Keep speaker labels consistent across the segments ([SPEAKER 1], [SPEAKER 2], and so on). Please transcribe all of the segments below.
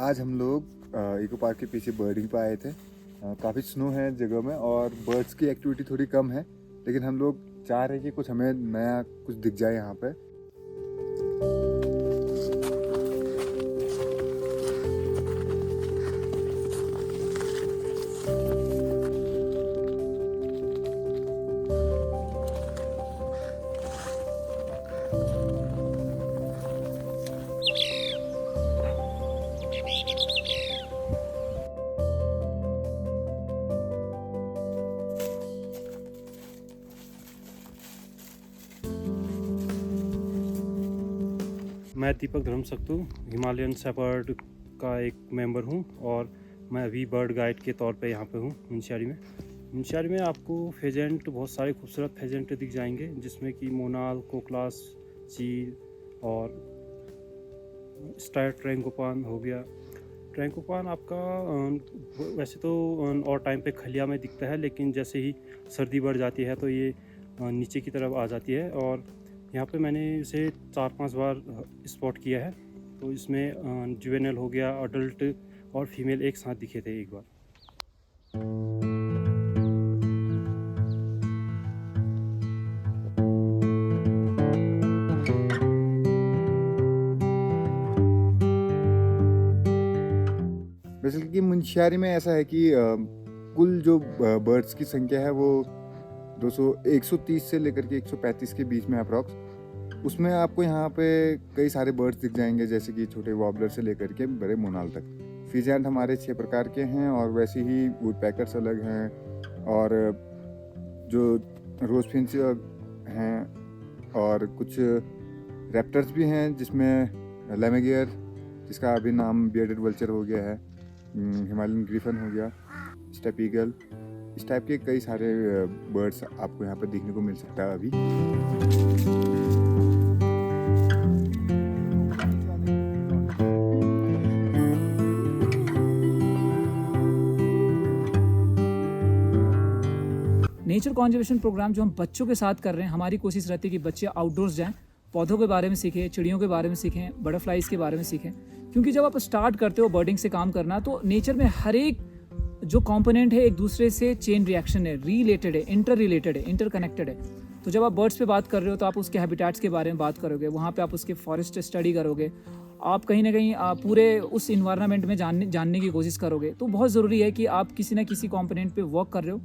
[SPEAKER 1] आज हम लोग इको पार्क के पीछे बर्डिंग पे आए थे। काफ़ी स्नो है जगह में और बर्ड्स की एक्टिविटी थोड़ी कम है, लेकिन हम लोग चाह रहे हैं कि कुछ हमें नया कुछ दिख जाए यहाँ पे।
[SPEAKER 2] मैं दीपक धर्मसक्तु हिमालयन शेपर्ड का एक मेंबर हूं और मैं अभी बर्ड गाइड के तौर पे यहाँ पे हूँ मुंशियारी में आपको फेजेंट, बहुत सारे खूबसूरत फेजेंट दिख जाएंगे, जिसमें कि मोनाल, कोकलास, चील और स्टार ट्रैंकोपान हो गया। ट्रैंकोपान आपका वैसे तो और टाइम पे खलिया में दिखता है, लेकिन जैसे ही सर्दी बढ़ जाती है तो ये नीचे की तरफ आ जाती है और यहाँ पे मैंने इसे 4-5 बार स्पॉट किया है। तो इसमें जुवेनल हो गया, अडल्ट और फीमेल एक साथ दिखे थे एक बार।
[SPEAKER 1] बेसिकली मुंशियारी में ऐसा है कि कुल जो बर्ड्स की संख्या है वो 130 से लेकर के 135 के बीच में अप्रॉक्स। उसमें आपको यहाँ पे कई सारे बर्ड्स दिख जाएंगे, जैसे कि छोटे वॉबलर से लेकर के बड़े मोनाल तक। फीजेंट हमारे 6 प्रकार के हैं और वैसे ही वुडपेकर्स अलग हैं और जो रोज फिंच हैं और कुछ रैप्टर्स भी हैं, जिसमें लेमेगियर, जिसका अभी नाम बियर्डेड वल्चर हो गया है, हिमालयन ग्रिफन हो गया, स्टेप ईगल, इस टाइप के कई सारे बर्ड्स आपको यहाँ पर देखने को मिल सकता है अभी।
[SPEAKER 3] नेचर कॉन्जर्वेशन प्रोग्राम जो हम बच्चों के साथ कर रहे हैं, हमारी कोशिश रहती है कि बच्चे आउटडोर्स जाएं, पौधों के बारे में सीखें, चिड़ियों के बारे में सीखें, बटरफ्लाइज के बारे में सीखें। क्योंकि जब आप स्टार्ट करते हो बर्डिंग से काम करना, तो नेचर में हर एक जो कंपोनेंट है एक दूसरे से चेन रिएक्शन है, रिलेटेड है, इंटरकनेक्टेड है। तो जब आप बर्ड्स पे बात कर रहे हो तो आप उसके हैबिटेट्स के बारे में बात करोगे, वहाँ पे आप उसके फॉरेस्ट स्टडी करोगे, आप कहीं ना कहीं पूरे उस इन्वायरमेंट में जानने की कोशिश करोगे। तो बहुत ज़रूरी है कि आप किसी ना किसी कंपोनेंट पे वर्क कर रहे हो।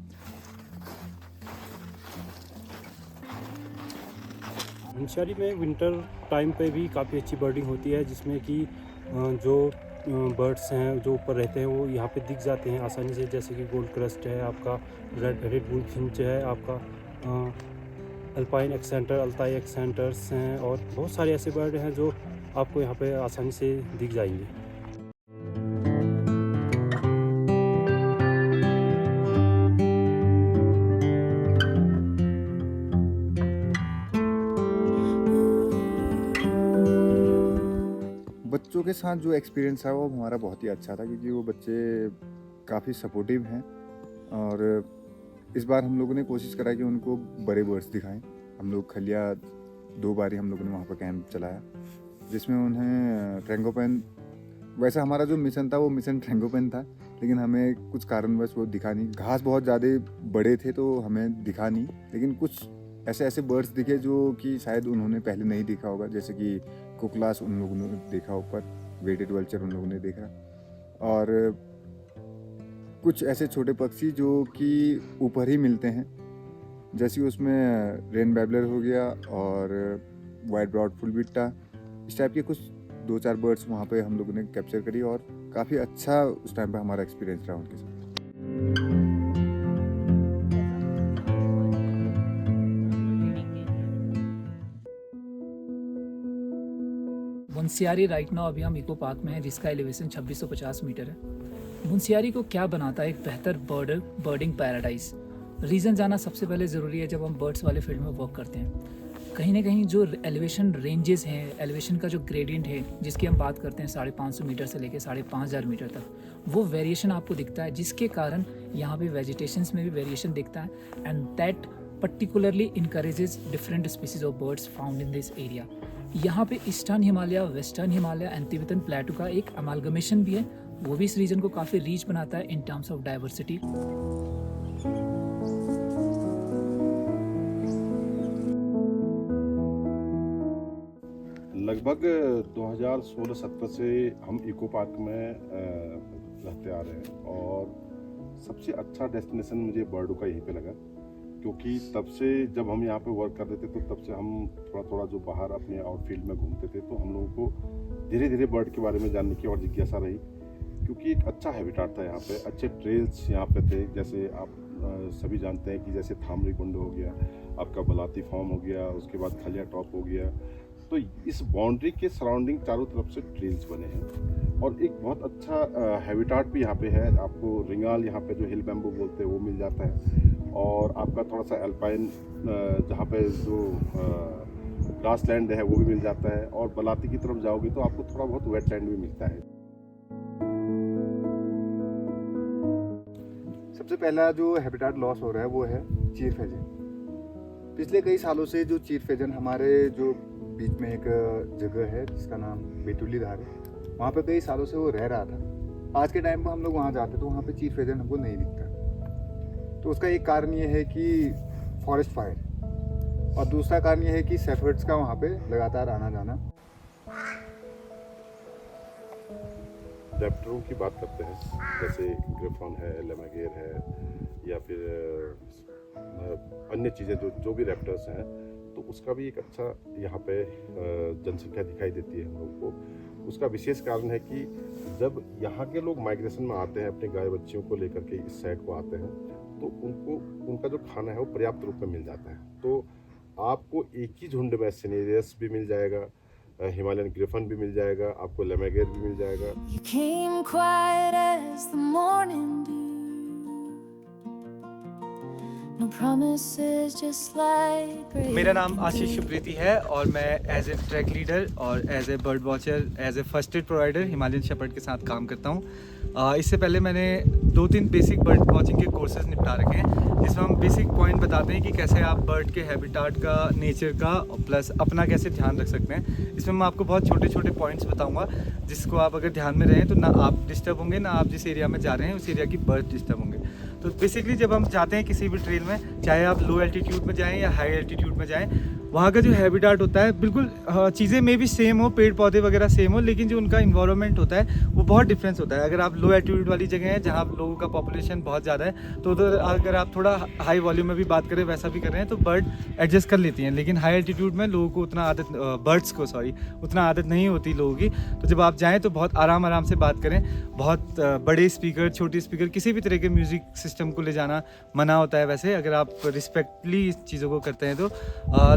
[SPEAKER 2] मुंशियारी में विंटर टाइम पे भी काफ़ी अच्छी बर्डिंग होती है, जिसमें कि जो बर्ड्स हैं जो ऊपर रहते हैं वो यहाँ पे दिख जाते हैं आसानी से, जैसे कि गोल्ड क्रस्ट है आपका, रेड बुलफिंच है आपका, अल्पाइन एक्सेंटर, अल्ताई एक्सेंटर्स हैं और बहुत सारे ऐसे बर्ड हैं जो आपको यहाँ पे आसानी से दिख जाएंगे।
[SPEAKER 1] बच्चों के साथ जो एक्सपीरियंस है वो हमारा बहुत ही अच्छा था, क्योंकि वो बच्चे काफ़ी सपोर्टिव हैं और इस बार हम लोगों ने कोशिश करा कि उनको बड़े बर्ड्स दिखाएं। हम लोग खलिया 2 बारी हम लोगों ने वहाँ पर कैंप चलाया, जिसमें उन्हें ट्रैंकोपैन, वैसे हमारा जो मिशन था वो मिशन ट्रैंकोपैन था, लेकिन हमें कुछ कारणवश वो दिखा नहीं। घास बहुत ज़्यादा बड़े थे तो हमें दिखा नहीं, लेकिन कुछ ऐसे बर्ड्स दिखे जो कि शायद उन्होंने पहले नहीं देखा होगा, जैसे कि कोकलास उन लोगों ने देखा ऊपर, वेटेड वल्चर उन लोगों ने देखा, और कुछ ऐसे छोटे पक्षी जो कि ऊपर ही मिलते हैं, जैसे उसमें रेन बैबलर हो गया और वाइट ब्रॉड फुलबिट्टा, इस टाइप के कुछ 2-4 बर्ड्स वहाँ पे हम लोगों ने कैप्चर करी और काफ़ी अच्छा उस टाइम पे हमारा एक्सपीरियंस रहा उनके साथ।
[SPEAKER 3] मुंशियारी राइट नाउ अभी हम इको पार्क में है, जिसका एलिवेशन 2650 मीटर है। मुंशियारी को क्या बनाता है एक बेहतर बर्डिंग पैराडाइज? रीज़न जाना सबसे पहले ज़रूरी है। जब हम बर्ड्स वाले फील्ड में वर्क करते हैं, कहीं ना कहीं जो एलिवेशन रेंजेस हैं, एलिवेशन का जो ग्रेडियंट है जिसकी हम बात करते हैं 550 मीटर से लेकर 5500 मीटर तक, वो वेरिएशन आपको दिखता है, जिसके कारण यहाँ पे वेजिटेशंस में भी वेरिएशन दिखता है, and that particularly encourages different species of birds found in this area. यहाँ पे eastern Himalaya, western Himalaya and Tibetan प्लेटू का एक अमालगमेशन भी है, वो भी इस रीजन को काफ़ी रीच बनाता है इन टर्म्स ऑफ डाइवर्सिटी।
[SPEAKER 4] लगभग 2016-17 से हम इको पार्क में रहते आ रहे हैं और सबसे अच्छा डेस्टिनेशन मुझे बर्डू का यहीं पे लगा, क्योंकि तब से जब हम यहाँ पे वर्क कर रहे थे तो तब से हम थोड़ा थोड़ा जो बाहर अपने आउटफील्ड में घूमते थे तो हम लोगों को धीरे धीरे बर्ड के बारे में जानने की और जिज्ञासा रही, क्योंकि एक अच्छा हैबिटाट था यहाँ पे, अच्छे ट्रेल्स यहाँ पे थे। जैसे आप सभी जानते हैं कि जैसे थामरी कुंड हो गया, आपका बलाती फॉर्म हो गया, उसके बाद खलिया टॉप हो गया, तो इस बाउंड्री के सराउंडिंग चारों तरफ से ट्रेल्स बने हैं और एक बहुत अच्छा हैबिटाट भी यहाँ पे है। आपको रिंगाल यहाँ पे जो हिल बैम्बू बोलते हैं वो मिल जाता है और आपका थोड़ा सा एल्पाइन जहाँ पे जो ग्रास लैंड है वो भी मिल जाता है और बलाती की तरफ जाओगे तो आपको थोड़ा बहुत वेट लैंड भी मिलता है।
[SPEAKER 1] सबसे पहला जो हैबिटाट लॉस हो रहा है वो है चीर फेजन। पिछले कई सालों से जो चीर फेजन हमारे जो बीच में एक जगह है जिसका नाम बेटुली धार है, वहाँ पे कई सालों से वो रह रहा था। आज के टाइम पर हम लोग वहाँ जाते तो वहाँ पे चीर फेजन हमको नहीं दिखता। तो उसका एक कारण ये है कि फॉरेस्ट फायर और दूसरा कारण ये है कि सेफर्ड्स का वहाँ पे लगातार आना जाना।
[SPEAKER 4] रैप्टरों की बात करते हैं, जैसे ग्रिफॉन है, लेमागेर है या फिर अन्य चीज़ें जो भी रैप्टर्स हैं, तो उसका भी एक अच्छा यहाँ पे जनसंख्या दिखाई देती है हम लोग को। उसका विशेष कारण है कि जब यहाँ के लोग माइग्रेशन में आते हैं, अपने गाय बच्चियों को लेकर के इस साइड को आते हैं, तो उनको उनका जो खाना है वो पर्याप्त रूप में मिल जाता है। तो आपको एक ही झुंड में सिनेरियस भी मिल जाएगा, हिमालयन ग्रिफन भी मिल जाएगा, आपको लेमागेर भी मिल जाएगा।
[SPEAKER 5] You came quiet as the morning dew. No promises, just light breaking.
[SPEAKER 6] मेरा नाम आशीष सुप्रीति है और मैं एज ए ट्रैक लीडर और as a bird watcher, as a first aid provider Himalayan shepherd के साथ काम करता हूँ। इससे पहले मैंने 2-3 बेसिक बर्ड वॉचिंग के कोर्सेज निपटा रखे हैं, जिसमें हम बेसिक पॉइंट बताते हैं कि कैसे आप बर्ड के हैबिटाट का, नेचर का प्लस अपना कैसे ध्यान रख सकते हैं। इसमें मैं आपको बहुत छोटे छोटे पॉइंट्स बताऊंगा जिसको आप अगर ध्यान में रहें तो ना आप डिस्टर्ब होंगे, ना आप जिस एरिया में जा रहे हैं उस एरिया की बर्ड डिस्टर्ब होंगे। तो बेसिकली जब हम जाते हैं किसी भी ट्रेल में, चाहे आप लो एल्टीट्यूड में जाएँ या हाई एल्टीट्यूड में जाएँ, वहाँ का जो हैबिटाट होता है बिल्कुल चीज़ें में भी सेम हो, पेड़ पौधे वगैरह सेम हो, लेकिन जो उनका इन्वायरमेंट होता है वो बहुत डिफरेंस होता है। अगर आप लो एल्टीट्यूड वाली जगह है जहाँ लोगों का पॉपुलेशन बहुत ज़्यादा है, तो उधर अगर आप थोड़ा हाई वॉल्यूम में भी बात करें, वैसा भी कर रहे हैं, तो बर्ड एडजस्ट कर लेती हैं। लेकिन हाई एल्टीट्यूड में लोगों को उतना उतना आदत नहीं होती लोगों की। तो जब आप जाएँ तो बहुत आराम से बात करें। बहुत बड़े स्पीकर, छोटे स्पीकर, किसी भी तरह के म्यूज़िक सिस्टम को ले जाना मना होता है वैसे, अगर आप रिस्पेक्टली इस चीज़ों को करते हैं तो।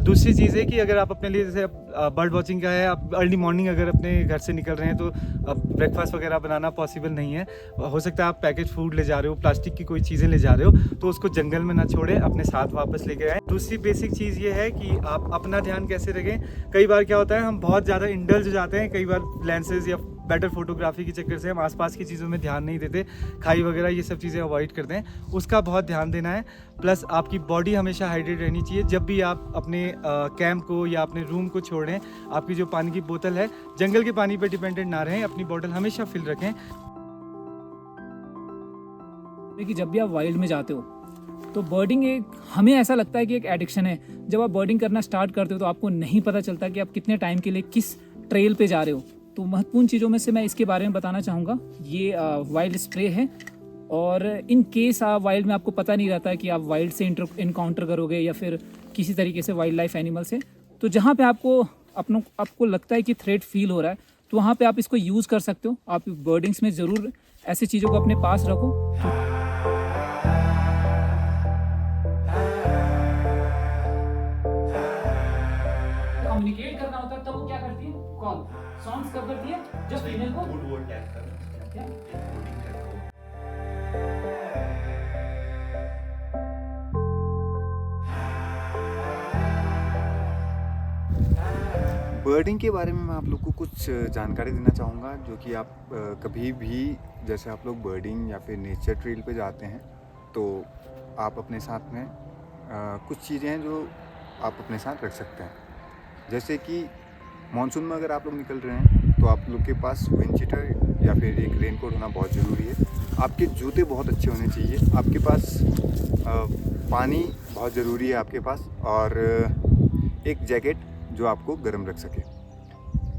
[SPEAKER 6] दूसरी चीज़ है कि अगर आप अपने लिए, जैसे बर्ड वॉचिंग का है, आप अर्ली मॉर्निंग अगर अपने घर से निकल रहे हैं तो ब्रेकफास्ट वगैरह बनाना पॉसिबल नहीं है। हो सकता है आप पैकेज फूड ले जा रहे हो, प्लास्टिक की कोई चीज़ें ले जा रहे हो, तो उसको जंगल में ना छोड़े, अपने साथ वापस लेके आए। दूसरी बेसिक चीज़ ये है कि आप अपना ध्यान कैसे रखें। कई बार क्या होता है, हम बहुत ज़्यादा इंडल्ज हो जाते हैं, कई बार लेंसेज या बेटर फोटोग्राफी के चक्कर से हम आसपास की चीज़ों में ध्यान नहीं देते, खाई वगैरह ये सब चीज़ें अवॉइड करते हैं, उसका बहुत ध्यान देना है। प्लस आपकी बॉडी हमेशा हाइड्रेट रहनी चाहिए। जब भी आप अपने कैंप को या अपने रूम को छोड़ें, आपकी जो पानी की बोतल है, जंगल के पानी पर डिपेंडेंट ना रहें, अपनी बोतल हमेशा फिल रखें।
[SPEAKER 3] कि जब भी आप वाइल्ड में जाते हो तो बर्डिंग एक, हमें ऐसा लगता है कि एक एडिक्शन है। जब आप बर्डिंग करना स्टार्ट करते हो तो आपको नहीं पता चलता कि आप कितने टाइम के लिए किस ट्रेल पे जा रहे हो। तो महत्वपूर्ण चीज़ों में से मैं इसके बारे में बताना चाहूँगा। ये वाइल्ड स्प्रे है और इन केस आप वाइल्ड में, आपको पता नहीं रहता है कि आप वाइल्ड से इनकाउंटर करोगे या फिर किसी तरीके से वाइल्ड लाइफ एनिमल से, तो जहाँ पे आपको लगता है कि थ्रेट फील हो रहा है तो वहाँ पे आप इसको यूज़ कर सकते हो। आप बर्डिंग्स में ज़रूर ऐसी चीज़ों को अपने पास रखो। कम्युनिकेट करना होता है तब वो क्या करती है, कॉल सॉन्ग्स कब करती है, जब फीमेल को
[SPEAKER 1] बर्डिंग के बारे में मैं आप लोग को कुछ जानकारी देना चाहूँगा, जो कि आप कभी भी, जैसे आप लोग बर्डिंग या फिर नेचर ट्रेल पे जाते हैं तो आप अपने साथ में कुछ चीज़ें हैं जो आप अपने साथ रख सकते हैं। जैसे कि मानसून में अगर आप लोग निकल रहे हैं तो आप लोग के पास विंड शीटर या फिर एक रेनकोट होना बहुत ज़रूरी है। आपके जूते बहुत अच्छे होने चाहिए, आपके पास पानी बहुत ज़रूरी है आपके पास, और एक जैकेट जो आपको गर्म रख सके।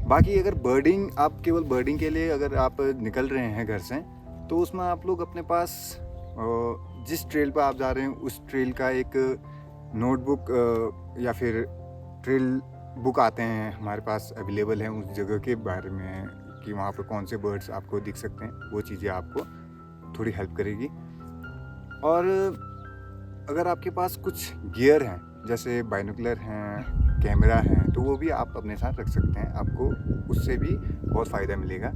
[SPEAKER 1] बाकी अगर बर्डिंग, आप केवल बर्डिंग के लिए अगर आप निकल रहे हैं घर से, तो उसमें आप लोग अपने पास जिस ट्रेल पर आप जा रहे हैं उस ट्रेल का एक नोटबुक या फिर ट्रेल बुक आते हैं हमारे पास अवेलेबल हैं उस जगह के बारे में कि वहाँ पर कौन से बर्ड्स आपको दिख सकते हैं, वो चीज़ें आपको थोड़ी हेल्प करेगी। और अगर आपके पास कुछ गियर हैं जैसे बाइनोकुलर हैं, कैमरा हैं, तो वो भी आप अपने साथ रख सकते हैं, आपको उससे भी बहुत फ़ायदा मिलेगा।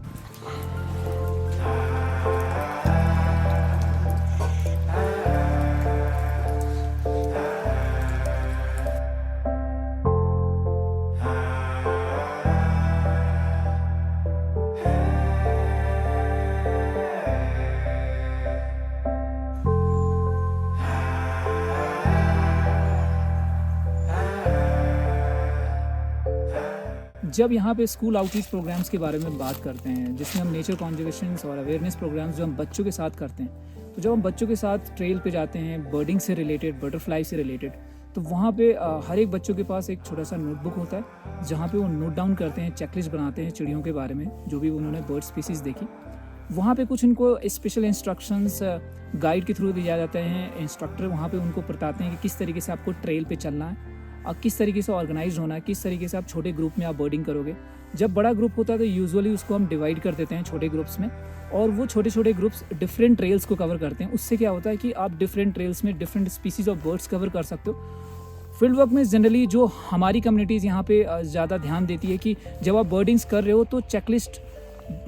[SPEAKER 3] जब यहाँ पे स्कूल आउटरीच प्रोग्राम्स के बारे में बात करते हैं, जिसमें हम नेचर कॉन्जर्वेशन और अवेयरनेस प्रोग्राम्स जो हम बच्चों के साथ करते हैं, तो जब हम बच्चों के साथ ट्रेल पे जाते हैं बर्डिंग से रिलेटेड, बटरफ्लाई से रिलेटेड, तो वहाँ पे हर एक बच्चों के पास एक छोटा सा नोटबुक होता है जहाँ पे वो नोट डाउन करते हैं, चेकलिस्ट बनाते हैं चिड़ियों के बारे में जो भी उन्होंने बर्ड स्पीसीज़ देखी। वहाँ पे कुछ उनको स्पेशल इंस्ट्रक्शंस गाइड के थ्रू दिया जाते हैं। इंस्ट्रक्टर वहाँ पे उनको बताते हैं कि किस तरीके से आपको ट्रेल पे चलना है, किस तरीके से ऑर्गेनाइज होना है, किस तरीके से आप छोटे ग्रुप में आप बर्डिंग करोगे। जब बड़ा ग्रुप होता है तो यूजुअली उसको हम डिवाइड कर देते हैं छोटे ग्रुप्स में, और वो छोटे छोटे ग्रुप्स डिफरेंट ट्रेल्स को कवर करते हैं। उससे क्या होता है कि आप डिफरेंट ट्रेल्स में different species of birds cover कर सकते हो। फील्ड वर्क में जनरली जो हमारी कम्युनिटीज़ यहाँ पे ज़्यादा ध्यान देती है कि जब आप बर्डिंग्स कर रहे हो तो चेकलिस्ट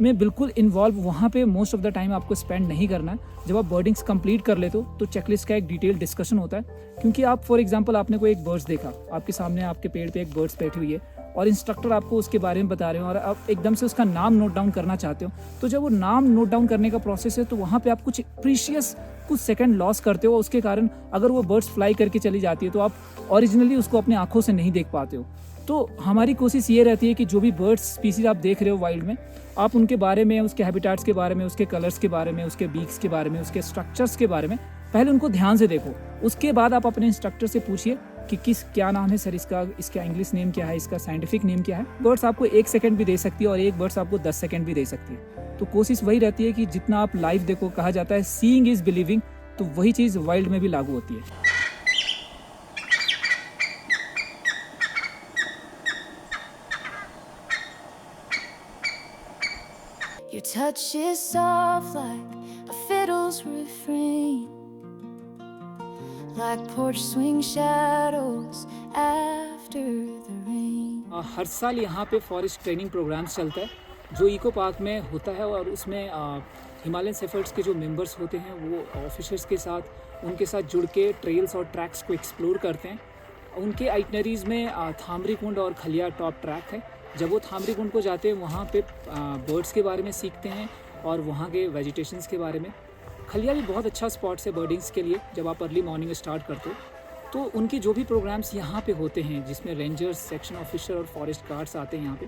[SPEAKER 3] में बिल्कुल इन्वॉल्व वहाँ पे मोस्ट ऑफ द टाइम आपको स्पेंड नहीं करना है। जब आप बर्डिंग्स कंप्लीट कर लेते हो तो चेकलिस्ट का एक डिटेल डिस्कशन होता है, क्योंकि आप फॉर एग्जांपल आपने कोई एक बर्ड्स देखा, आपके सामने आपके पेड़ पे एक बर्ड्स बैठी हुई है और इंस्ट्रक्टर आपको उसके बारे में बता रहे हो और आप एकदम से उसका नाम नोट डाउन करना चाहते हो, तो जब वो नाम नोट डाउन करने का प्रोसेस है तो वहाँ पे आप कुछ प्रीशियस कुछ सेकंड लॉस करते हो। उसके कारण अगर वो बर्ड्स फ्लाई करके चली जाती है तो आप ओरिजिनली उसको अपने आंखों से नहीं देख पाते हो। तो हमारी कोशिश ये रहती है कि जो भी बर्ड्स स्पीसीज आप देख रहे हो वाइल्ड में, आप उनके बारे में, उसके हैबिटाट्स के बारे में, उसके कलर्स के बारे में, उसके बीक्स के बारे में, उसके स्ट्रक्चर्स के बारे में पहले उनको ध्यान से देखो। उसके बाद आप अपने इंस्ट्रक्टर से पूछिए कि क्या नाम है सर इसका इंग्लिश नेम क्या है, इसका साइंटिफिक नेम क्या है। बर्ड्स आपको 1 सेकंड भी दे सकती है और एक बर्ड्स आपको 10 सेकंड भी दे सकती है। तो कोशिश वही रहती है कि जितना आप लाइव देखो, कहा जाता है सीइंग इज बिलीविंग, तो वही चीज़ वाइल्ड में भी लागू होती है।
[SPEAKER 5] Your touch is soft like a fiddle's refrain, like porch swing shadows after the rain.
[SPEAKER 3] हर साल यहाँ पे फॉरेस्ट ट्रेनिंग प्रोग्राम्स चलता है जो इको पार्क में होता है, और उसमें हिमालयन शेफर्ड्स के जो मेंबर्स होते हैं वो ऑफिसर्स के साथ उनके साथ जुड़ के ट्रेल्स और ट्रैक्स को एक्सप्लोर करते हैं। उनके आइटनरीज में थामरी कुंड और खलिया टॉप ट्रैक है। जब वो थामरी कुंड को जाते हैं वहाँ पे बर्ड्स के बारे में सीखते हैं और वहाँ के वेजिटेशंस के बारे में। खलिया भी बहुत अच्छा स्पॉट है बर्डिंग्स के लिए। जब आप अर्ली मॉर्निंग स्टार्ट करते हो तो उनकी जो भी प्रोग्राम्स यहाँ पे होते हैं जिसमें रेंजर्स, सेक्शन ऑफिसर और फॉरेस्ट गार्ड्स आते हैं यहाँ पे,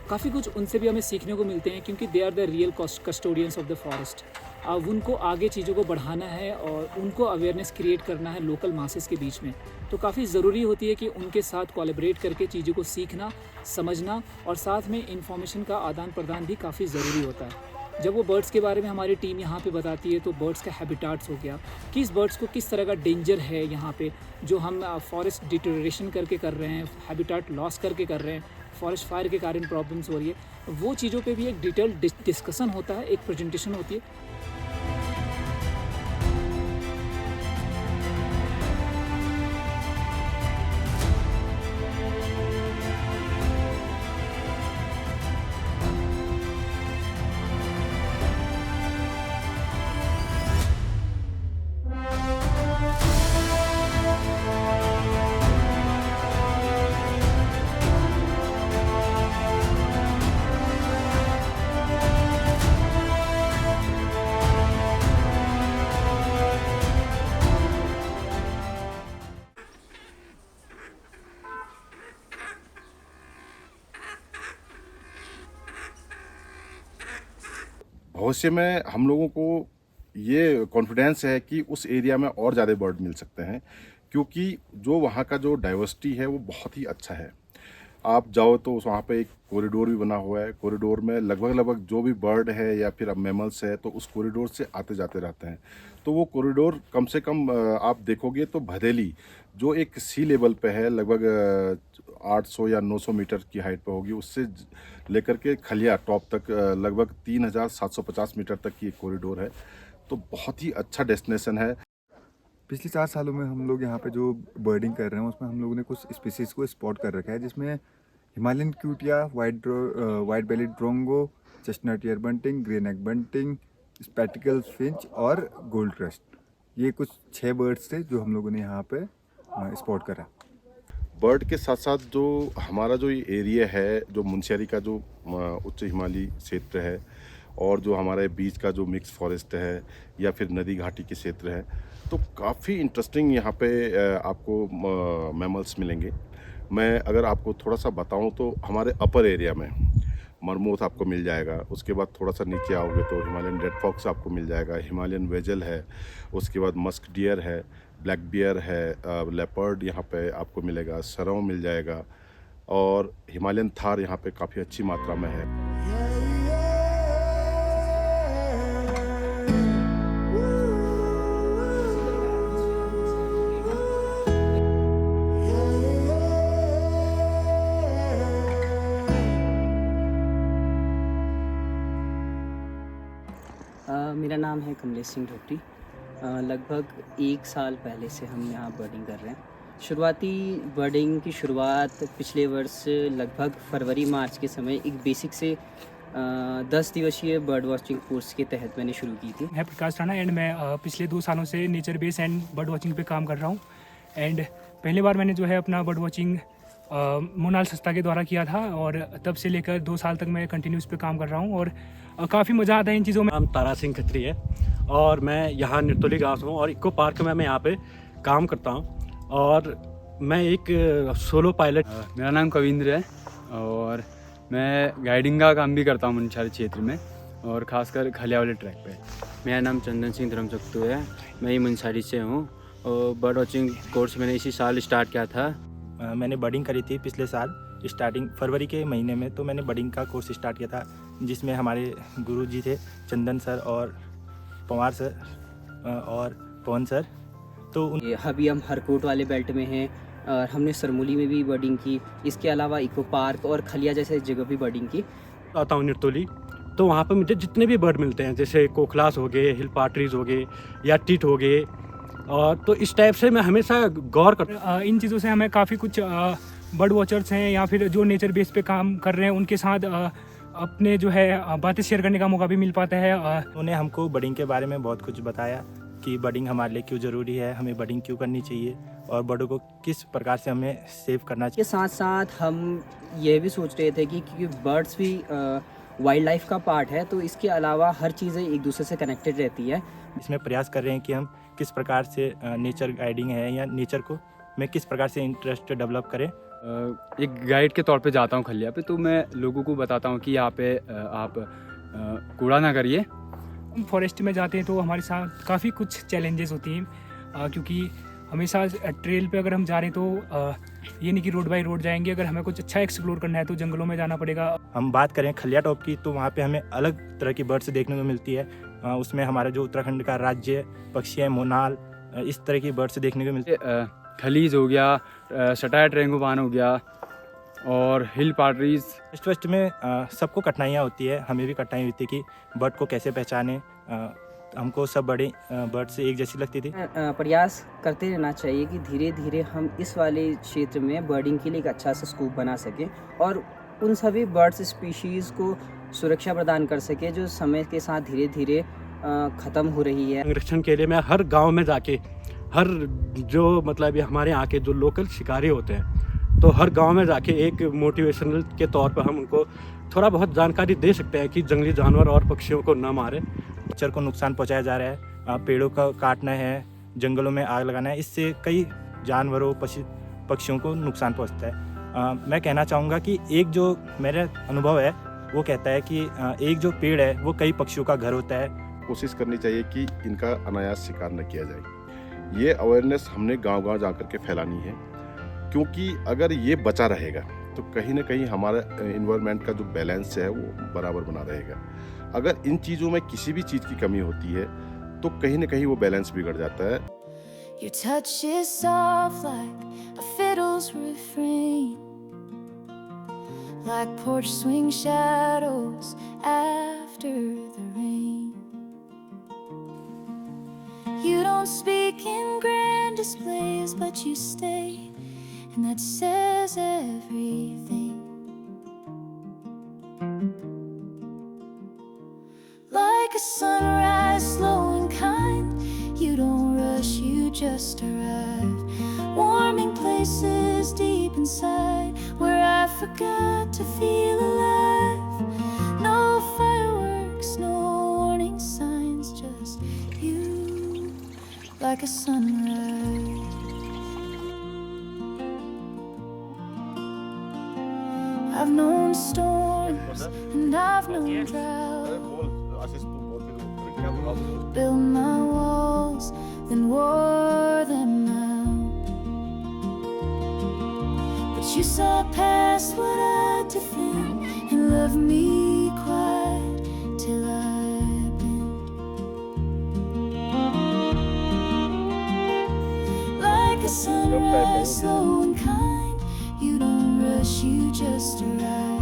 [SPEAKER 3] काफ़ी कुछ उनसे भी हमें सीखने को मिलते हैं, क्योंकि they are the real custodians of the forest. अब उनको आगे चीज़ों को बढ़ाना है और उनको अवेयरनेस क्रिएट करना है लोकल मासेस के बीच में, तो काफ़ी ज़रूरी होती है कि उनके साथ कोलैबोरेट करके चीज़ों को सीखना, समझना, और साथ में इंफॉर्मेशन का आदान प्रदान भी काफ़ी ज़रूरी होता है। जब वो बर्ड्स के बारे में हमारी टीम यहाँ पे बताती है तो बर्ड्स का हैबिटाट्स हो गया, किस बर्ड्स को किस तरह का डेंजर है यहाँ पे जो हम फॉरेस्ट डिटेरियोरेशन करके कर रहे हैं, हैबिटाट लॉस करके कर रहे हैं, फॉरेस्ट फायर के कारण प्रॉब्लम्स हो रही है, वो चीज़ों पे भी एक डिटेल डिस्कशन होता है, एक प्रेजेंटेशन होती है।
[SPEAKER 4] भविष्य में हम लोगों को ये कॉन्फिडेंस है कि उस एरिया में और ज़्यादा बर्ड मिल सकते हैं, क्योंकि जो वहाँ का जो डाइवर्सिटी है वो बहुत ही अच्छा है। आप जाओ तो वहाँ पे एक कॉरिडोर भी बना हुआ है। कॉरिडोर में लगभग जो भी बर्ड है या फिर अब मैमल्स है तो उस कॉरिडोर से आते जाते रहते हैं। तो वो कॉरिडोर कम से कम आप देखोगे तो भदेली जो एक सी लेवल पे है, लगभग 800 या 900 मीटर की हाइट पे होगी, उससे लेकर के खलिया टॉप तक लगभग 3750 मीटर तक की एक कॉरिडोर है। तो बहुत ही अच्छा डेस्टिनेशन है।
[SPEAKER 1] पिछले 4 सालों में हम लोग यहाँ पे जो बर्डिंग कर रहे हैं उसमें हम लोगों ने कुछ स्पीसीज़ को स्पॉट कर रखा है, जिसमें Himalayan cutia, white belly drongo, chestnut ear bunting, grey neck bunting, spectacles finch और गोल्ड क्रस्ट। ये कुछ 6 बर्ड्स थे जो हम लोगों ने यहाँ पे स्पॉट करा।
[SPEAKER 4] बर्ड के साथ साथ जो हमारा जो ये एरिया है, जो मुनस्यारी का जो उच्च हिमालयी क्षेत्र है और जो हमारे बीच का जो मिक्स फॉरेस्ट है या फिर नदी घाटी के क्षेत्र है, तो काफ़ी इंटरेस्टिंग यहाँ पे आपको मैमल्स मिलेंगे। मैं अगर आपको थोड़ा सा बताऊँ तो हमारे अपर एरिया में मरमोथ आपको मिल जाएगा। उसके बाद थोड़ा सा नीचे आओगे तो हिमालयन रेड फॉक्स आपको मिल जाएगा, हिमालयन वेजल है, उसके बाद मस्क डियर है, ब्लैक बियर है, लेपर्ड यहाँ पे आपको मिलेगा, सरौ मिल जाएगा और हिमालयन थार यहाँ पे काफ़ी अच्छी मात्रा में है।
[SPEAKER 7] मेरा नाम है कमलेश सिंह ढोकरी। लगभग 1 साल पहले से हम यहाँ बर्डिंग कर रहे हैं। शुरुआती बर्डिंग की शुरुआत पिछले वर्ष लगभग फरवरी मार्च के समय एक बेसिक से 10 दिवसीय बर्ड वॉचिंग कोर्स के तहत मैंने शुरू की थी।
[SPEAKER 8] मैं प्रकाश राणा एंड मैं पिछले 2 सालों से nature base and bird watching पे काम कर रहा हूँ। एंड पहली बार मैंने जो है अपना बर्ड वॉचिंग मोनाल सस्ता के द्वारा किया था और तब से लेकर 2 साल तक मैं कंटिन्यूस पे काम कर रहा हूँ और काफ़ी मज़ा आता है इन चीज़ों में।
[SPEAKER 9] नाम तारा सिंह खत्री है और मैं यहाँ निर्तोली गाँव से हूँ और इको पार्क में मैं यहाँ पे काम करता हूँ और मैं एक सोलो पायलट।
[SPEAKER 10] मेरा नाम कविंद्र है और मैं गाइडिंग का काम भी करता हूँ मुनस्यारी क्षेत्र में और ख़ासकर खलिया वाले ट्रैक पे।
[SPEAKER 11] मेरा नाम चंदन सिंह धर्मसक्तू है, मैं ही मुनस्यारी से हूँ और बर्ड वॉचिंग कोर्स मैंने इसी साल स्टार्ट किया था।
[SPEAKER 12] मैंने बर्डिंग करी थी पिछले साल स्टार्टिंग फरवरी के महीने में, तो मैंने बर्डिंग का कोर्स स्टार्ट किया था जिसमें हमारे गुरु जी थे चंदन सर और पवार सर और पवन सर। तो
[SPEAKER 7] अभी हम हरकोट वाले बेल्ट में हैं और हमने सरमोली में भी बर्डिंग की। इसके अलावा इको पार्क और खलिया जैसे जगह भी बर्डिंग की।
[SPEAKER 9] आता हूँ निर्तोली, तो वहाँ पर मुझे जितने भी बर्ड मिलते हैं जैसे कोखलास हो गए, हिल पार्ट्रीज हो गए या टिट हो गए, और तो इस टाइप से मैं हमेशा गौर करता
[SPEAKER 8] इन चीज़ों से हमें काफ़ी कुछ बर्ड वॉचर्स हैं या फिर जो नेचर बेस पे काम कर रहे हैं उनके साथ अपने जो है बातें शेयर करने का मौका भी मिल पाता है।
[SPEAKER 12] उन्होंने हमको बर्डिंग के बारे में बहुत कुछ बताया कि बर्डिंग हमारे लिए क्यों ज़रूरी है, हमें बर्डिंग क्यों करनी चाहिए और बर्डों को किस प्रकार से हमें सेव करना चाहिए।
[SPEAKER 7] के साथ साथ हम ये भी सोच रहे थे कि क्योंकि बर्ड्स भी वाइल्ड लाइफ का पार्ट है, तो इसके अलावा हर चीज़ें एक दूसरे से कनेक्टेड रहती है।
[SPEAKER 12] इसमें प्रयास कर रहे हैं कि हम किस प्रकार से नेचर गाइडिंग है या नेचर को मैं किस प्रकार से इंटरेस्ट डेवलप करें।
[SPEAKER 10] एक गाइड के तौर पे जाता हूँ खलिया पे, तो मैं लोगों को बताता हूँ कि यहाँ पे आप कूड़ा ना करिए।
[SPEAKER 8] हम फॉरेस्ट में जाते हैं तो हमारे साथ काफ़ी कुछ चैलेंजेस होती हैं क्योंकि हमेशा ट्रेल पे अगर हम जा रहे हैं तो ये नहीं कि रोड बाई रोड जाएंगे। अगर हमें कुछ अच्छा एक्सप्लोर करना है तो जंगलों में जाना पड़ेगा।
[SPEAKER 12] हम बात करें खलिया टॉप की तो वहाँ पे हमें अलग तरह की बर्ड्स देखने को मिलती है। उसमें हमारा जो उत्तराखंड का राज्य पक्षी है मोनाल, इस तरह की बर्ड्स देखने को मिलती है।
[SPEAKER 10] खलीज हो गया, सटायर ट्रेंगोपान हो गया और हिल पार्ट्रीज।
[SPEAKER 12] फर्स्ट में सबको कठिनाइयाँ होती है, हमें भी कठिनाई होती है कि बर्ड को कैसे पहचाने। हमको सब बड़े बर्ड से एक जैसी लगती थी।
[SPEAKER 7] प्रयास करते रहना चाहिए कि धीरे धीरे हम इस वाले क्षेत्र में बर्डिंग के लिए एक अच्छा सा स्कूप बना सकें और उन सभी बर्ड्स स्पीशीज़ को सुरक्षा प्रदान कर सके जो समय के साथ धीरे धीरे ख़त्म हो रही है।
[SPEAKER 9] संरक्षण के लिए मैं हर गांव में जाके हर जो मतलब हमारे यहाँ के जो लोकल शिकारी होते हैं तो हर गांव में जाके एक मोटिवेशनल के तौर पर हम उनको थोड़ा बहुत जानकारी दे सकते हैं कि जंगली जानवर और पक्षियों को न मारे। नेचर को नुकसान पहुँचाया जा रहा है, पेड़ों का काटना है, जंगलों में आग लगाना है, इससे कई जानवरों पक्षियों को नुकसान पहुँचता है। मैं कहना चाहूँगा कि एक जो मेरा अनुभव है
[SPEAKER 12] वो कहता है कि एक जो पेड़ है वो कई पक्षियों का घर होता है।
[SPEAKER 4] कोशिश करनी चाहिए कि इनका अनायास शिकार न किया जाए। ये अवेयरनेस हमने गांव-गांव जाकर के फैलानी है, क्योंकि अगर ये बचा रहेगा तो कहीं ना कहीं हमारा इन्वायरमेंट का जो बैलेंस है वो बराबर बना रहेगा। अगर इन चीज़ों में किसी भी चीज़ की कमी होती है तो कहीं ना कहीं वो बैलेंस बिगड़ जाता है।
[SPEAKER 5] Your touch is soft like a fiddle's refrain, like porch swing shadows after the rain. You don't speak in grand displays, but you stay, and that says everything. Like a sunrise, slow and kind, you don't rush, you just arrive. Warming places deep inside, where I forgot to feel alive. No fireworks, no warning signs, just you, like a sunrise. I've known storms and I've known drought. Built my walls, then wore them out. But you saw past what I defend and loved me quiet till I bend. Like a sunrise, slow and kind, you don't rush, you just arrive.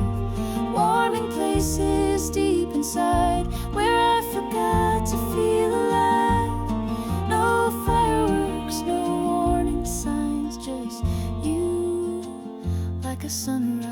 [SPEAKER 5] Warming places deep inside, where I forgot to feel alive. No fireworks, no warning signs, just you, like a sunrise.